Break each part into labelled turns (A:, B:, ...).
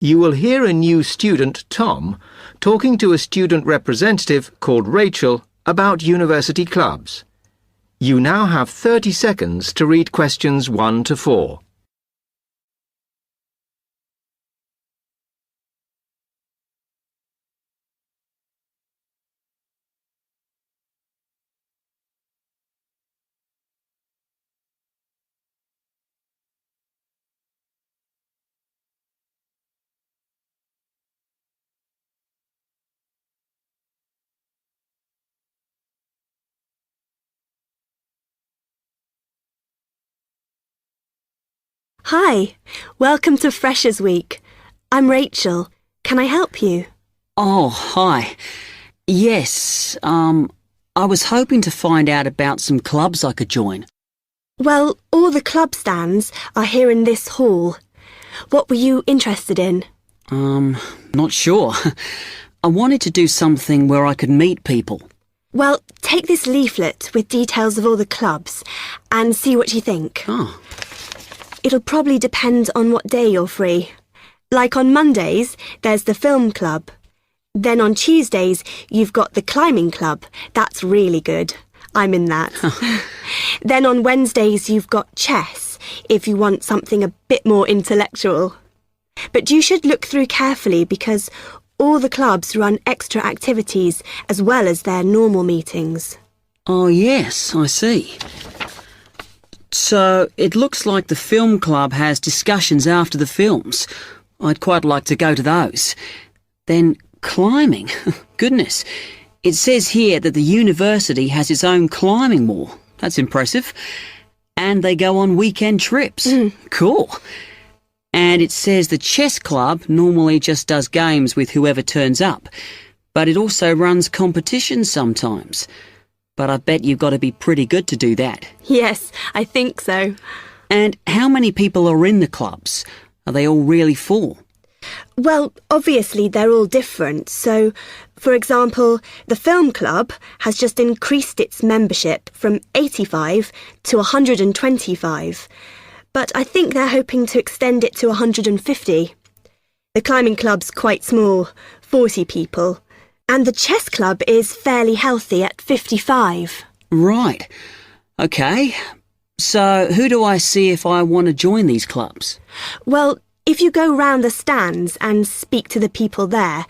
A: You will hear a new student, Tom, talking to a student representative called Rachel about university clubs. You now have 30 seconds to read questions 1 to 4.
B: Hi, welcome to Freshers Week. I'm Rachel. Can I help you?
C: Oh, hi. Yes, I was hoping to find out about some clubs I could join.
B: Well, all the club stands are here in this hall. What were you interested in?
C: Not sure. I wanted to do something where I could meet people.
B: Well, take this leaflet with details of all the clubs and see what you think.
C: Oh.
B: It'll probably depend on what day you're free. Like on Mondays, there's the film club. Then on Tuesdays, you've got the climbing club. That's really good. I'm in that. Then on Wednesdays, you've got chess, if you want something a bit more intellectual. But you should look through carefully because all the clubs run extra activities as well as their normal meetings.
C: Oh, yes, I see. So it looks like the film club has discussions after the films. I'd quite like to go to those. Then climbing. Goodness. It says here that the university has its own climbing wall. That's impressive. And they go on weekend trips. Cool. And it says the chess club normally just does games with whoever turns up. But it also runs competitions sometimes. But I bet you've got to be pretty good to do that.
B: Yes, I think so.
C: And how many people are in the clubs? Are they all really full?
B: Well, obviously they're all different. So, for example, the film club has just increased its membership from 85 to 125. But I think they're hoping to extend it to 150. The climbing club's quite small, 40 people. And the chess club is fairly healthy at 55.
C: Right. OK. So who do I see if I want to join these clubs?
B: Well, if you go round the stands and speak to the people there.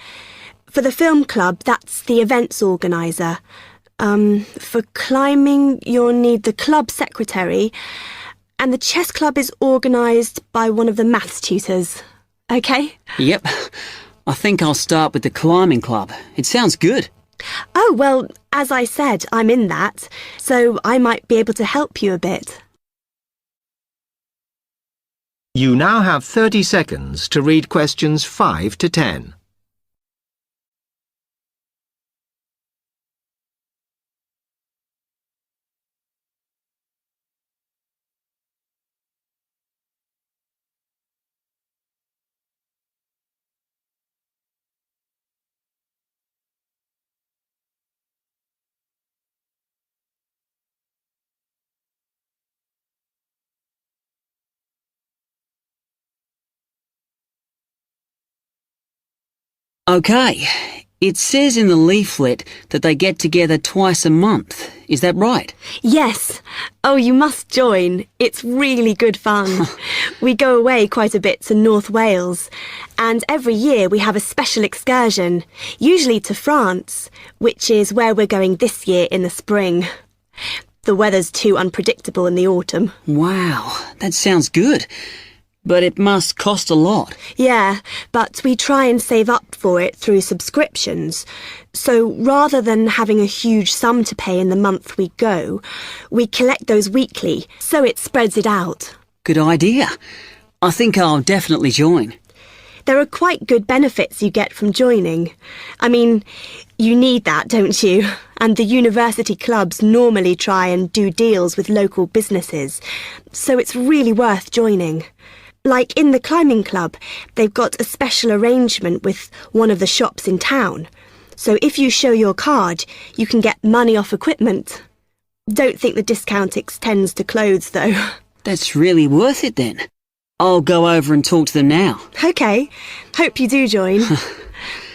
B: For the film club, that's the events organiser. For climbing, you'll need the club secretary. And the chess club is organised by one of the maths tutors. OK?
C: Yep. I think I'll start with the climbing club. It sounds good.
B: Oh, well, as I said, I'm in that, so I might be able to help you a bit.
A: You now have 30 seconds to read questions 5 to 10.
C: OK. It says in the leaflet that they get together twice a month. Is that right?
B: Yes. Oh, you must join. It's really good fun. We go away quite a bit to North Wales. And every year we have a special excursion, usually to France, which is where we're going this year in the spring. The weather's too unpredictable in the autumn.
C: Wow, that sounds good. But it must cost a lot.
B: Yeah, but we try and save up for it through subscriptions. So rather than having a huge sum to pay in the month we go, we collect those weekly, so it spreads it out.
C: Good idea. I think I'll definitely join.
B: There are quite good benefits you get from joining. I mean, you need that, don't you? And the university clubs normally try and do deals with local businesses, so it's really worth joining. Like in the climbing club, they've got a special arrangement with one of the shops in town. So if you show your card, you can get money off equipment. Don't think the discount extends to clothes, though.
C: That's really worth it then. I'll go over and talk to them now.
B: OK. Hope you do join.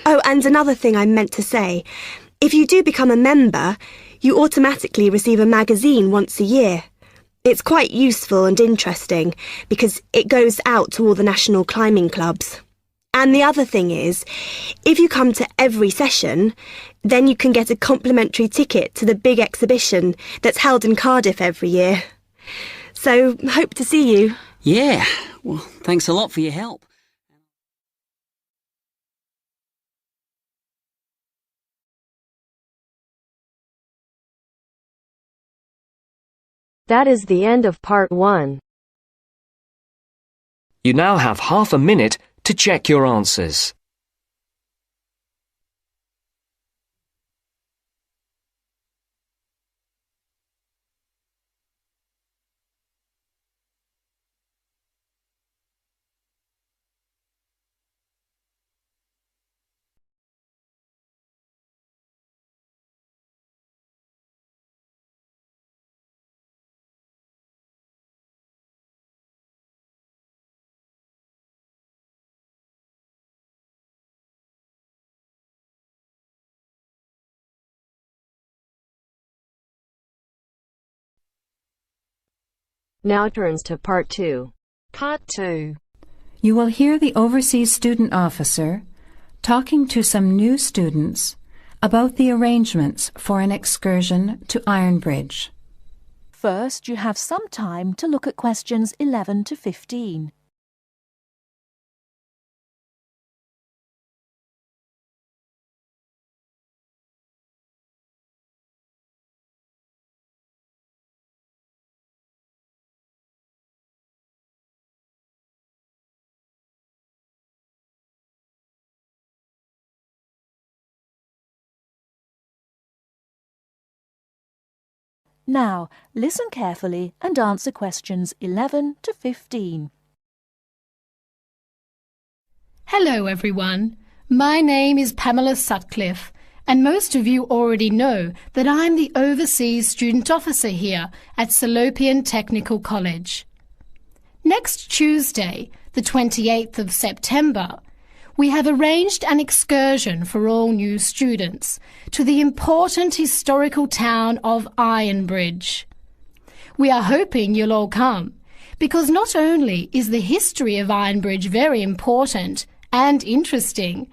B: Oh, and another thing I meant to say. If you do become a member, you automatically receive a magazine once a year. It's quite useful and interesting because it goes out to all the national climbing clubs. And the other thing is, if you come to every session, then you can get a complimentary ticket to the big exhibition that's held in Cardiff every year. So, hope to see you.
C: Yeah, well, thanks a lot for your help.
D: That is the end of part 1.
E: You now have half a minute to check your answers.
D: Now turns to part 2. Part 2.
F: You will hear the overseas student officer talking to some new students about the arrangements for an excursion to Ironbridge.
G: First, you have some time to look at questions 11 to 15. Now, listen carefully and answer questions 11 to 15.
H: Hello everyone, my name is Pamela Sutcliffe and most of you already know that I'm the Overseas Student Officer here at Salopian Technical College. Next Tuesday, the 28th of September, we have arranged an excursion for all new students to the important historical town of Ironbridge. We are hoping you'll all come, because not only is the history of Ironbridge very important and interesting,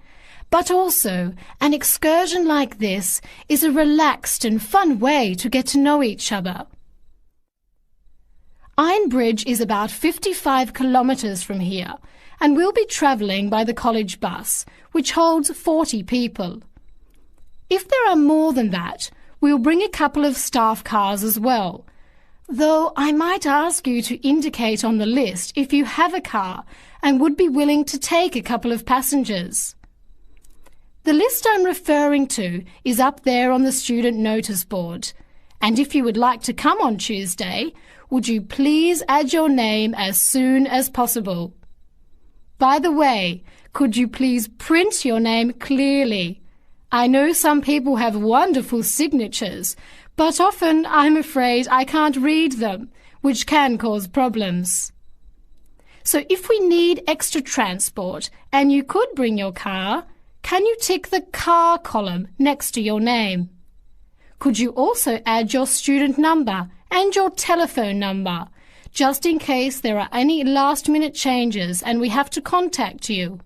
H: but also an excursion like this is a relaxed and fun way to get to know each other. Ironbridge is about 55 kilometres from here, and we'll be travelling by the college bus, which holds 40 people. If there are more than that, we'll bring a couple of staff cars as well, though I might ask you to indicate on the list if you have a car and would be willing to take a couple of passengers. The list I'm referring to is up there on the student notice board, and if you would like to come on Tuesday, would you please add your name as soon as possible? By the way, could you please print your name clearly? I know some people have wonderful signatures, but often I'm afraid I can't read them, which can cause problems. So if we need extra transport and you could bring your car, can you tick the car column next to your name? Could you also add your student number and your telephone number, just in case there are any last-minute changes and we have to contact you?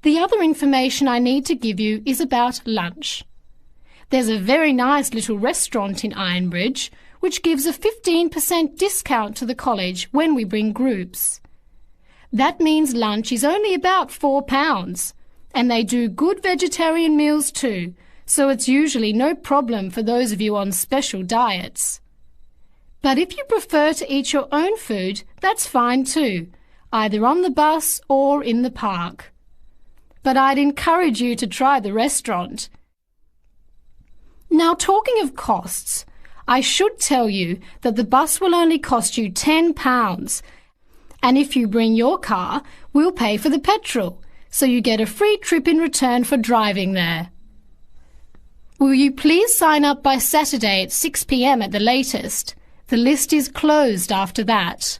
H: The other information I need to give you is about lunch. There's a very nice little restaurant in Ironbridge which gives a 15% discount to the college when we bring groups. That means lunch is only about £4, and they do good vegetarian meals too, so it's usually no problem for those of you on special diets. But if you prefer to eat your own food, that's fine too, either on the bus or in the park. But I'd encourage you to try the restaurant. Now, talking of costs, I should tell you that the bus will only cost you £10, and if you bring your car, we'll pay for the petrol, so you get a free trip in return for driving there. Will you please sign up by Saturday at 6 p.m. at the latest? The list is closed after that.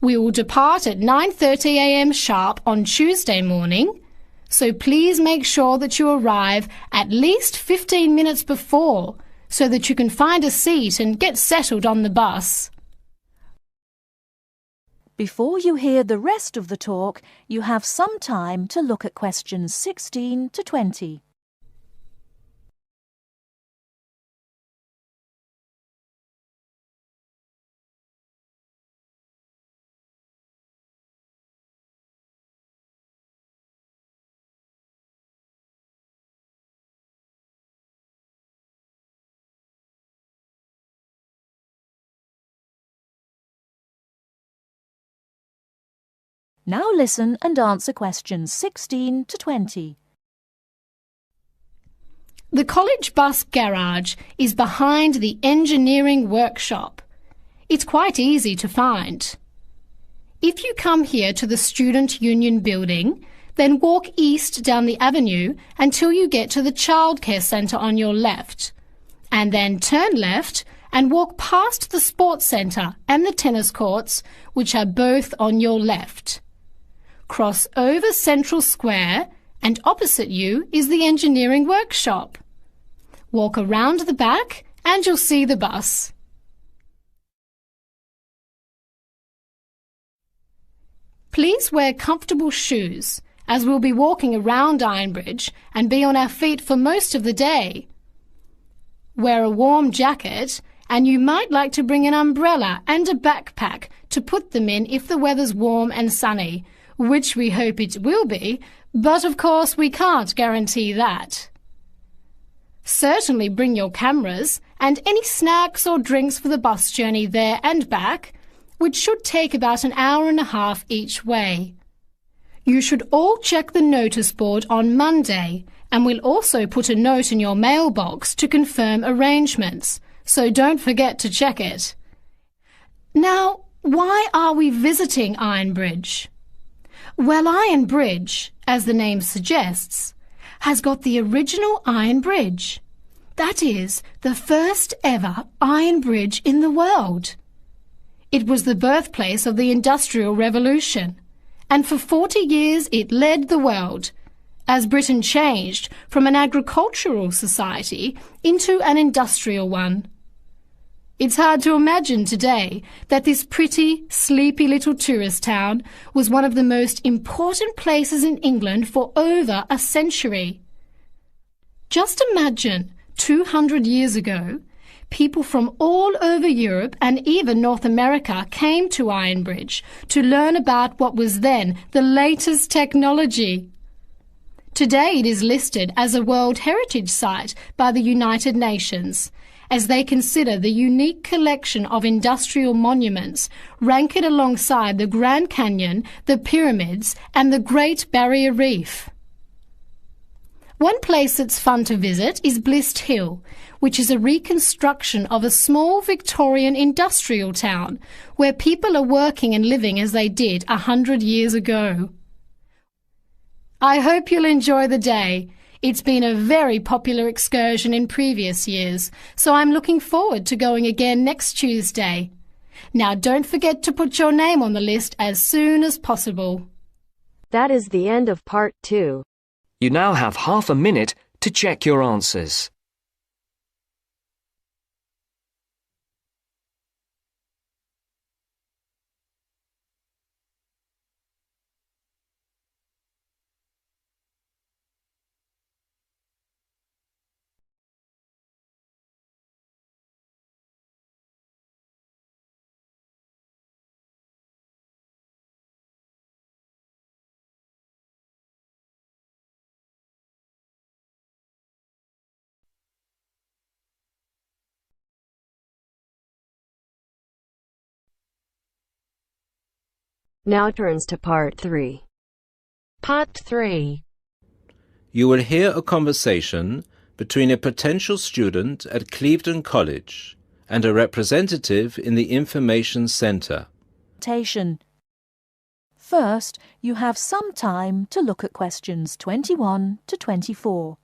H: We will depart at 9:30 a.m. sharp on Tuesday morning, so please make sure that you arrive at least 15 minutes before so that you can find a seat and get settled on the bus.
G: Before you hear the rest of the talk, you have some time to look at questions 16 to 20. Now listen and answer questions 16 to 20.
H: The college bus garage is behind the engineering workshop. It's quite easy to find. If you come here to the Student Union building, then walk east down the avenue until you get to the childcare centre on your left, and then turn left and walk past the sports centre and the tennis courts, which are both on your left. Cross over Central Square, and opposite you is the engineering workshop. Walk around the back and you'll see the bus. Please wear comfortable shoes, as we'll be walking around Ironbridge and be on our feet for most of the day. Wear a warm jacket, and you might like to bring an umbrella and a backpack to put them in if the weather's warm and sunny, which we hope it will be, but of course we can't guarantee that. Certainly bring your cameras and any snacks or drinks for the bus journey there and back, which should take about an hour and a half each way. You should all check the notice board on Monday, and we'll also put a note in your mailbox to confirm arrangements, so don't forget to check it. Now, why are we visiting Ironbridge? Well, Iron Bridge, as the name suggests, has got the original iron bridge. That is, the first ever iron bridge in the world. It was the birthplace of the Industrial Revolution, and for 40 years it led the world, as Britain changed from an agricultural society into an industrial one. It's hard to imagine today that this pretty, sleepy little tourist town was one of the most important places in England for over a century. Just imagine, 200 years ago, people from all over Europe and even North America came to Ironbridge to learn about what was then the latest technology. Today it is listed as a World Heritage Site by the United Nations, as they consider the unique collection of industrial monuments, rank it alongside the Grand Canyon, the pyramids, and the Great Barrier Reef. One place that's fun to visit is Blist Hill, which is a reconstruction of a small Victorian industrial town where people are working and living as they did 100 years ago. I hope you'll enjoy the day. It's been a very popular excursion in previous years, so I'm looking forward to going again next Tuesday. Now don't forget to put your name on the list as soon as possible.
D: That is the end of part 2.
E: You now have half a minute to check your answers.
D: Now turns to part 3. Part 3.
I: You will hear a conversation between a potential student at Clevedon College and a representative in the Information Centre.
G: First, you have some time to look at questions 21 to 24.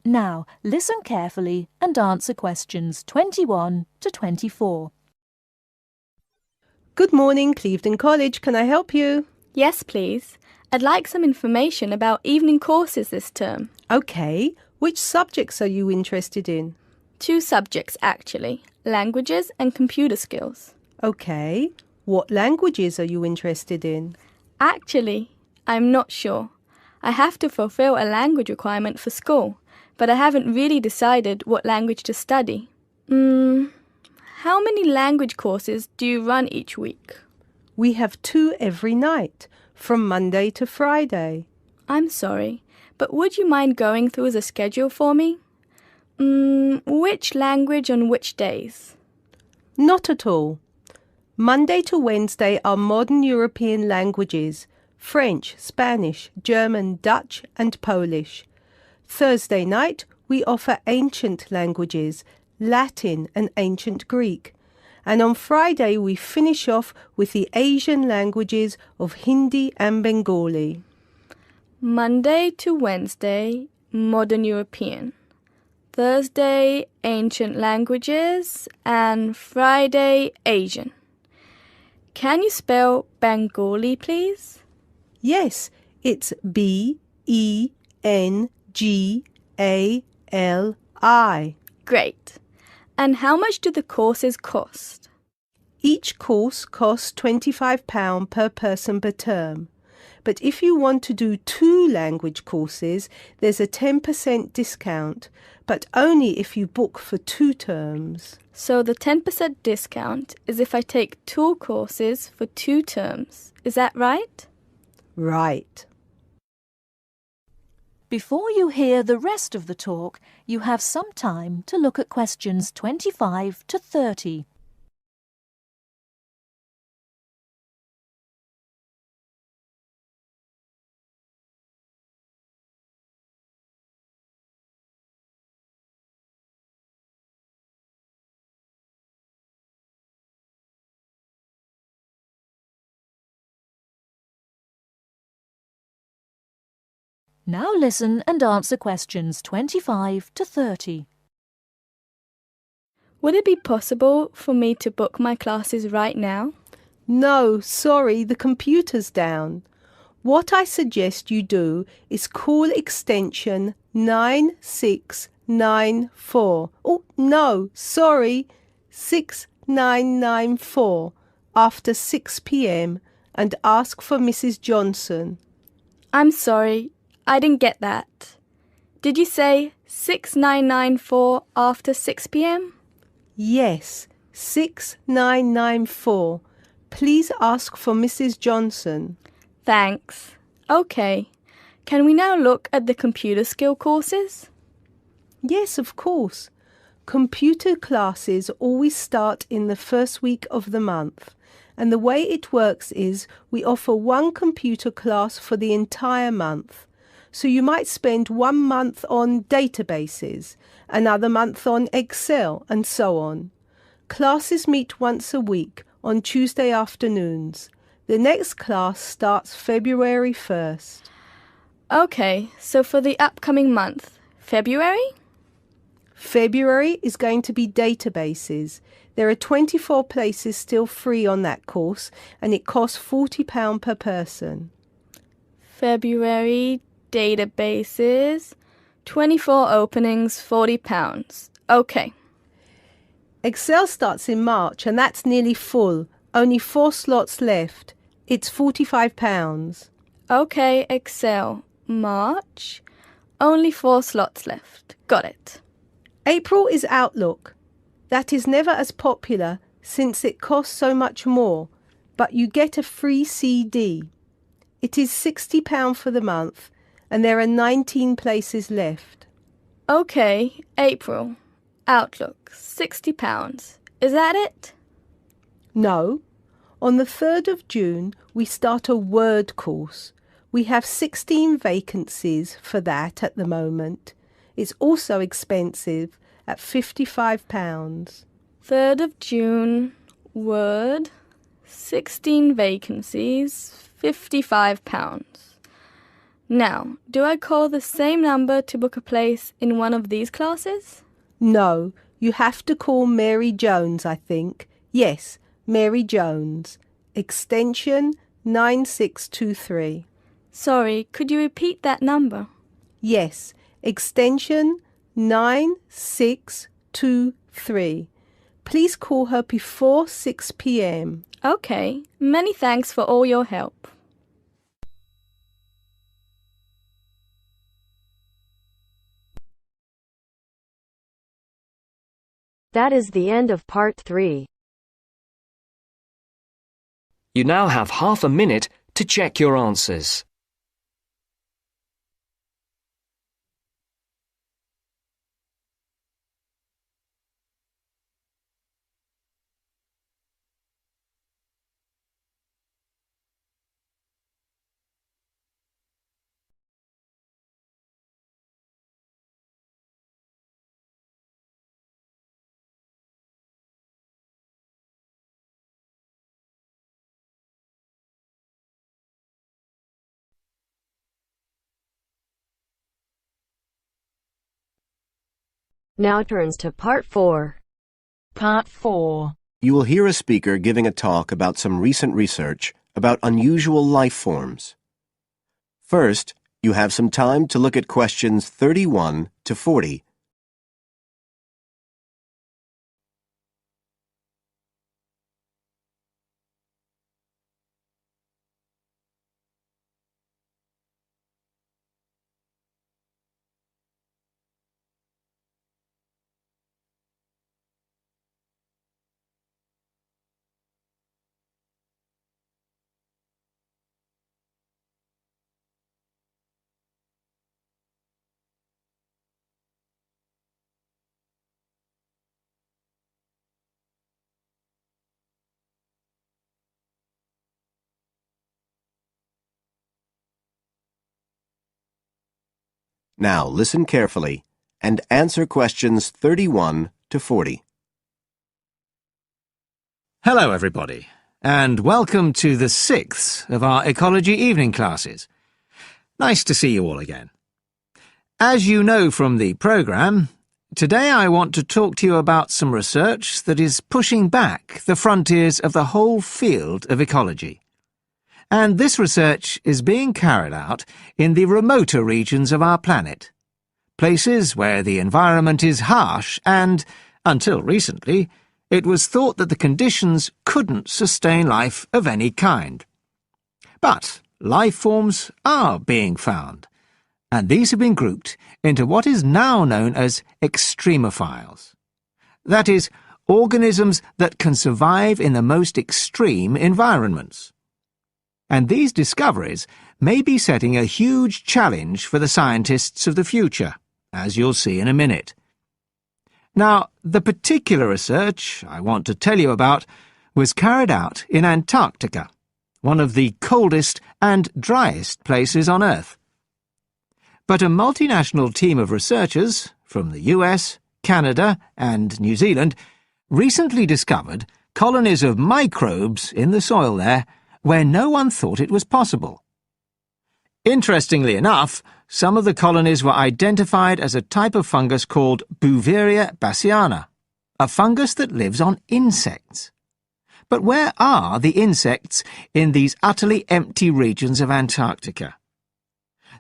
G: Now, listen carefully and answer questions 21 to 24.
J: Good morning, Clevedon College. Can I help you?
K: Yes, please. I'd like some information about evening courses this term.
J: OK. Which subjects are you interested in?
K: 2 subjects, actually. Languages and computer skills.
J: OK. What languages are you interested in?
K: Actually, I'm not sure. I have to fulfill a language requirement for school, but I haven't really decided what language to study. How many language courses do you run each week?
J: We have 2 every night, from Monday to Friday.
K: I'm sorry, but would you mind going through the schedule for me? Which language on which days?
J: Not at all. Monday to Wednesday are modern European languages, French, Spanish, German, Dutch and Polish. Thursday night we offer ancient languages, Latin and ancient Greek. And on Friday we finish off with the Asian languages of Hindi and Bengali.
K: Monday to Wednesday, modern European. Thursday, ancient languages, and Friday, Asian. Can you spell Bengali, please?
J: Yes, it's Bengali.
K: Great. And how much do the courses cost?
J: Each course costs £25 per person per term. But if you want to do 2 language courses, there's a 10% discount, but only if you book for 2 terms.
K: So the 10% discount is if I take 2 courses for 2 terms. Is that right?
J: Right.
G: Before you hear the rest of the talk, you have some time to look at questions 25 to 30. Now listen and answer questions 25 to 30.
K: Would it be possible for me to book my classes right now?
J: No, sorry, the computer's down. What I suggest you do is call extension 9694. Oh, no, sorry, 6994 after 6 p.m. and ask for Mrs. Johnson.
K: I'm sorry, I didn't get that. Did you say 6994 after 6 p.m?
J: Yes, 6994. Please ask for Mrs. Johnson.
K: Thanks. OK. Can we now look at the computer skill courses?
J: Yes, of course. Computer classes always start in the first week of the month. And the way it works is we offer 1 computer class for the entire month. So you might spend 1 month on databases, another month on Excel, and so on. Classes meet once a week on Tuesday afternoons. The next class starts February 1st.
K: OK, so for the upcoming month, February?
J: February is going to be databases. There are 24 places still free on that course, and it costs £40 per person.
K: February, databases, 24 openings, £40. OK.
J: Excel starts in March, and that's nearly full. Only 4 slots left. It's £45.
K: OK, Excel, March, only 4 slots left. Got it.
J: April is Outlook. That is never as popular since it costs so much more, but you get a free CD. It is £60 for the month, and there are 19 places left.
K: OK, April, Outlook, £60. Is that it?
J: No. On the 3rd of June, we start a Word course. We have 16 vacancies for that at the moment. It's also expensive at £55.
K: 3rd of June, Word, 16 vacancies, £55. Now, do I call the same number to book a place in one of these classes?
J: No, you have to call Mary Jones, I think. Yes, Mary Jones. Extension 9623.
K: Sorry, could you repeat that number?
J: Yes, extension 9623. Please call her before 6 p.m.
K: Okay, many thanks for all your help.
D: That is the end of part 3.
E: You now have half a minute to check your answers.
D: Now turns to part 4.
L: Part 4.
M: You will hear a speaker giving a talk about some recent research about unusual life forms. First, you have some time to look at questions 31 to 40. Now listen carefully and answer questions 31 to 40.
A: Hello, everybody, and welcome to the 6th of our ecology evening classes. Nice to see you all again. As you know from the programme, today I want to talk to you about some research that is pushing back the frontiers of the whole field of ecology. And this research is being carried out in the remoter regions of our planet, places where the environment is harsh and, until recently, it was thought that the conditions couldn't sustain life of any kind. But life forms are being found, and these have been grouped into what is now known as extremophiles. That is, organisms that can survive in the most extreme environments. And these discoveries may be setting a huge challenge for the scientists of the future, as you'll see in a minute. Now, the particular research I want to tell you about was carried out in Antarctica, one of the coldest and driest places on Earth. But a multinational team of researchers from the US, Canada, and New Zealand recently discovered colonies of microbes in the soil there where no one thought it was possible. Interestingly enough, some of the colonies were identified as a type of fungus called Bouveria bassiana, a fungus that lives on insects. But where are the insects in these utterly empty regions of Antarctica?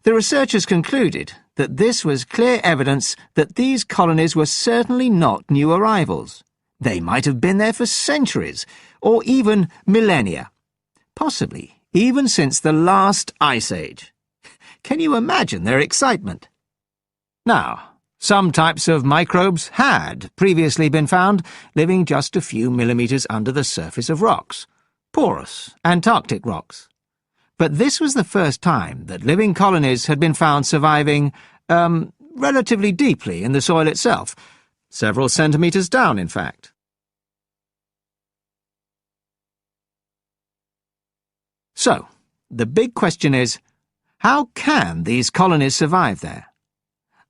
A: The researchers concluded that this was clear evidence that these colonies were certainly not new arrivals. They might have been there for centuries, or even millennia. Possibly even since the last ice age. Can you imagine their excitement? Now, some types of microbes had previously been found living just a few millimetres under the surface of rocks, porous Antarctic rocks. But this was the first time that living colonies had been found surviving, relatively deeply in the soil itself, several centimetres down, in fact. So, the big question is, how can these colonies survive there?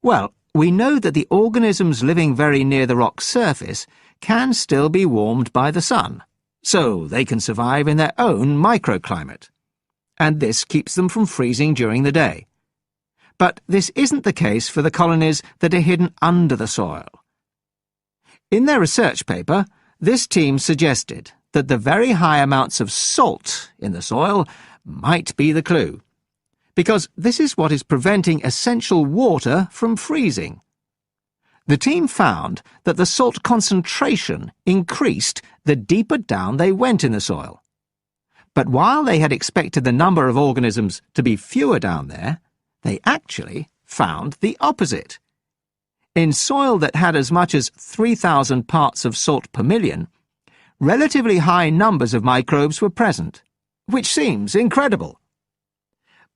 A: Well, we know that the organisms living very near the rock's surface can still be warmed by the sun, so they can survive in their own microclimate. And this keeps them from freezing during the day. But this isn't the case for the colonies that are hidden under the soil. In their research paper, this team suggested that the very high amounts of salt in the soil might be the clue, because this is what is preventing essential water from freezing. The team found that the salt concentration increased the deeper down they went in the soil. But while they had expected the number of organisms to be fewer down there, they actually found the opposite. In soil that had as much as 3,000 parts of salt per million, relatively high numbers of microbes were present, which seems incredible.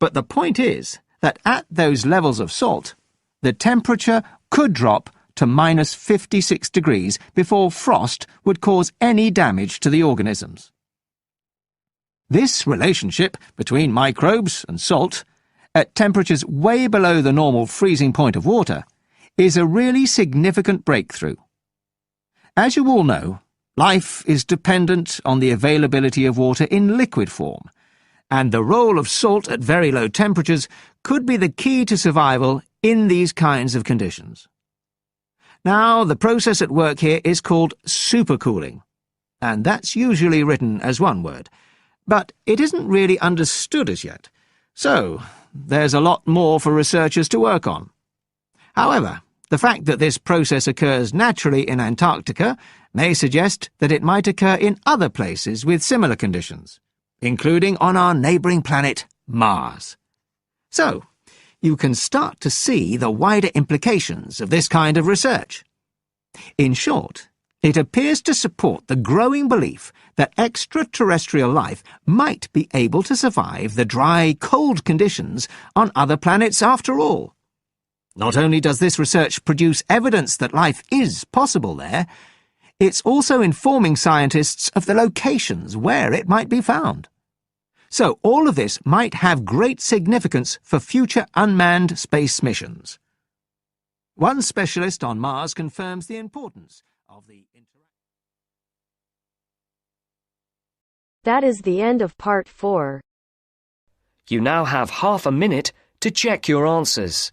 A: But the point is that at those levels of salt, the temperature could drop to minus 56 degrees before frost would cause any damage to the organisms. This relationship between microbes and salt, at temperatures way below the normal freezing point of water, is a really significant breakthrough. As you all know, life is dependent on the availability of water in liquid form, and the role of salt at very low temperatures could be the key to survival in these kinds of conditions. Now, the process at work here is called supercooling, and that's usually written as one word, but it isn't really understood as yet, so there's a lot more for researchers to work on. However, the fact that this process occurs naturally in Antarctica may suggest that it might occur in other places with similar conditions, including on our neighbouring planet, Mars. So, you can start to see the wider implications of this kind of research. In short, it appears to support the growing belief that extraterrestrial life might be able to survive the dry, cold conditions on other planets after all. Not only does this research produce evidence that life is possible there, it's also informing scientists of the locations where it might be found. So all of this might have great significance for future unmanned space missions. One specialist on Mars confirms the importance of the interaction.
D: That is the end of part 4.
E: You now have half a minute to check your answers.